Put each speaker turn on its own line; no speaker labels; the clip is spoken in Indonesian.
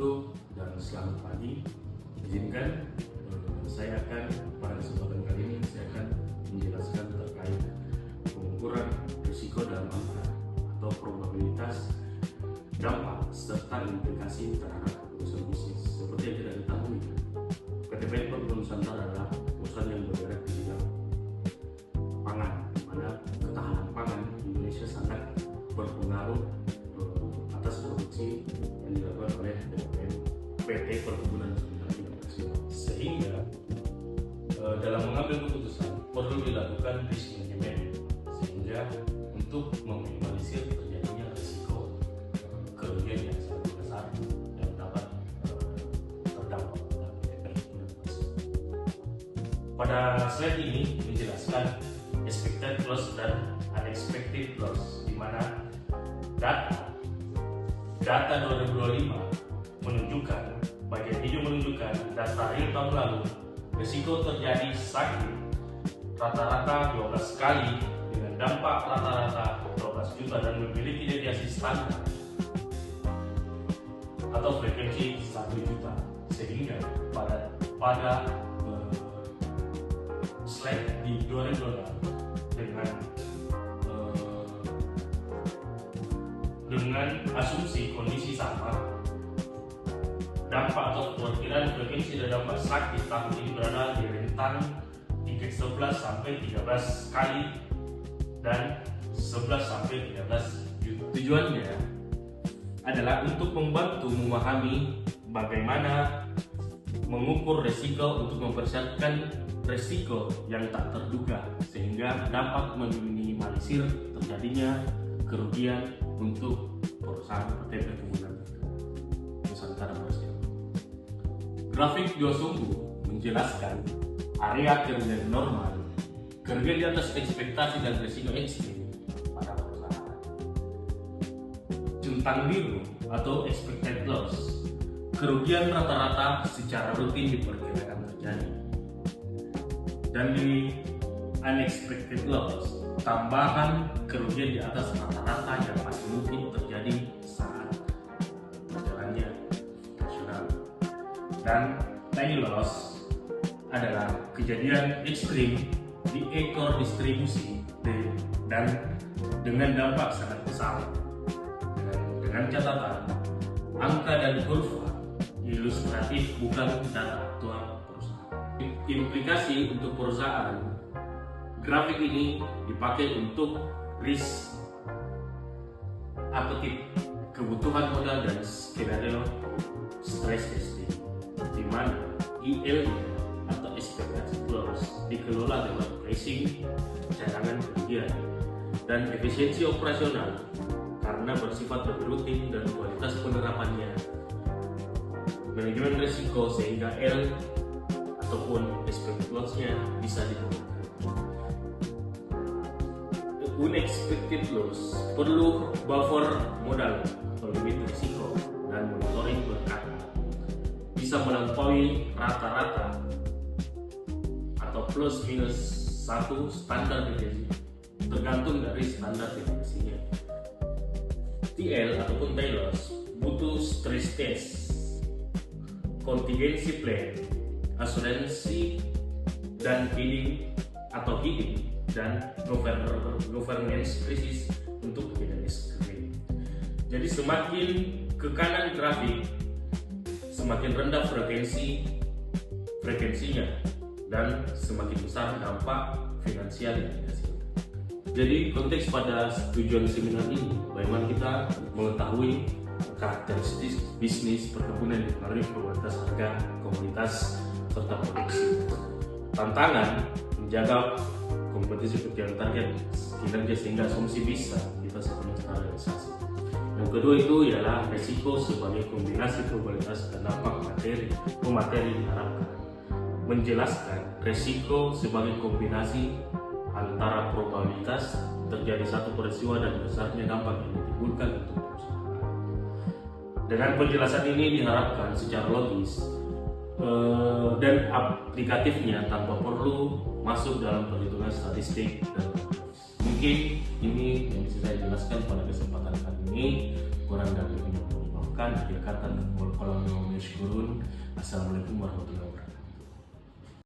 wabarakatuh dan selamat pagi. Izinkan saya akan pada kesempatan kali ini saya akan menjelaskan terkait pengukuran risiko dalam angka atau probabilitas dampak serta implikasi terhadap keputusan bisnis. Seperti yang kita ketahui, PT Freeport Nusantara adalah perusahaan yang bergerak di bidang pangan, di mana ketahanan pangan Indonesia sangat berpengaruh atas produksi yang dilakukan oleh PT Perkebunan Nusantara Indonesia. Sehingga dalam mengambil keputusan perlu dilakukan risk management, sehingga untuk meminimalisir terjadinya risiko kerugian yang sangat besar yang dapat terdampak dalam perkebunan tersebut. Pada slide ini menjelaskan expected loss dan unexpected loss, di mana data 2025 menunjukkan, bagian hijau menunjukkan data real tahun lalu risiko terjadi sakit rata-rata 12 kali dengan dampak rata-rata 12 juta dan memiliki deviasi standar atau frekuensi 1 juta. Sehingga pada slide di 2026 dengan asumsi kondisi sama, dampak atau perkiraan frekuensi dan dampak sakit tahun ini berada di rentang 11 sampai 13 kali dan 11 sampai 13 juta. Tujuannya adalah untuk membantu memahami bagaimana mengukur risiko untuk mempersiapkan risiko yang tak terduga, sehingga dapat meminimalisir terjadinya kerugian untuk perusahaan PT Perkebunan Nusantara Indonesia. Grafik dua sumbu menjelaskan area kerugian normal, kerugian di atas ekspektasi dan risiko ekstrim pada perusahaan. Centang biru atau expected loss, kerugian rata-rata secara rutin diperkirakan terjadi. Dan di unexpected loss, tambahan kerugian di atas rata-rata yang masih mungkin terjadi saat berjalannya operasional. Dan tiny loss adalah kejadian ekstrim di ekor distribusi dan dengan dampak sangat besar. Dengan catatan, angka dan kurva ilustratif bukan data aktual perusahaan. Implikasi untuk perusahaan, grafik ini dipakai untuk risk appetite, kebutuhan modal dan skenario stress testing, di mana IL atau expected loss dikelola lewat pricing, cadangan kerugian, dan efisiensi operasional karena bersifat lebih rutin dan kualitas penerapannya. Manajemen risiko sehingga L ataupun expected loss-nya bisa ditemukan. Unexpected loss perlu buffer modal atau limit risiko dan monitoring berkala. Bisa melampaui rata-rata atau plus minus 1 standar deviasi, tergantung dari standar deviasinya. TL ataupun tail loss butuh stress test, contingency plan, asuransi dan heeding dan governance krisis untuk kejadian ekstrim. Jadi semakin ke kanan grafik, semakin rendah frekuensinya dan semakin besar dampak finansial yang dihasilkan. Jadi konteks pada tujuan seminar ini, bagaimana kita mengetahui karakteristik bisnis perkebunan yang dipengaruhi probabilitas harga, komoditas, serta produksi. Tantangan menjaga kompetisi pekerjaan target kinerja sehingga asumsi bisa kita sepenuhnya realisasi. Yang kedua itu ialah risiko sebagai kombinasi probabilitas dan dampak materi diharapkan. Menjelaskan risiko sebagai kombinasi antara probabilitas terjadi satu peristiwa dan besarnya dampak yang ditimbulkan untuk perusahaan. Dengan penjelasan ini diharapkan secara logis dan aplikatifnya tanpa perlu masuk dalam perhitungan statistik dan mungkin ini yang bisa saya jelaskan pada kesempatan kali ini. Kurang dari 50 maafkan akhir kata. Kalau Assalamualaikum warahmatullahi wabarakatuh.